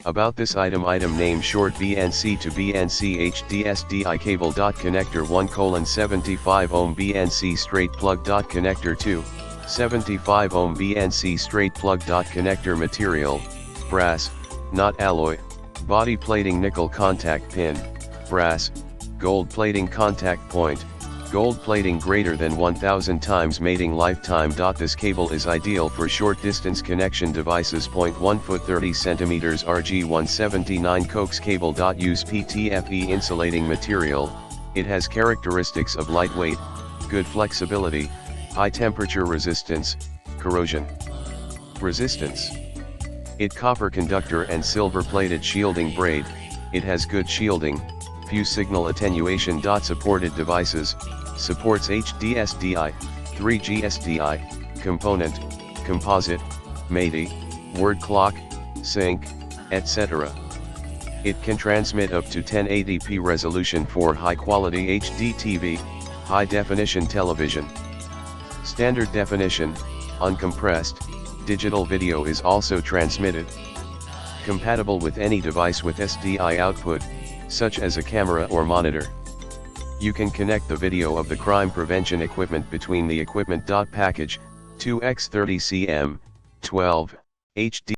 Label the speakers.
Speaker 1: About this item name short BNC to BNC HD-SDI cable. Connector 1:75 ohm BNC straight plug. Connector 2, 75 ohm BNC straight plug. Connector material, brass, not alloy, body plating nickel contact pin, brass, gold plating contact point, gold plating greater than 1000 times mating lifetime. This cable is ideal for short distance connection devices. 1 foot 30 centimeters RG179 coax cable. Use PTFE insulating material. It has characteristics of lightweight, good flexibility, high temperature resistance, corrosion resistance. It copper conductor and silver plated shielding braid. It has good shielding, few signal attenuation. Supported devices, supports HD-SDI, 3G SDI, component, composite, MADI, word clock, sync, etc. It can transmit up to 1080p resolution for high-quality HD TV, high-definition television. Standard definition, uncompressed, digital video is also transmitted. Compatible with any device with SDI output, such as a camera or monitor. You can connect the video of the crime prevention equipment between the equipment. Package, 2x30 cm, 12, HD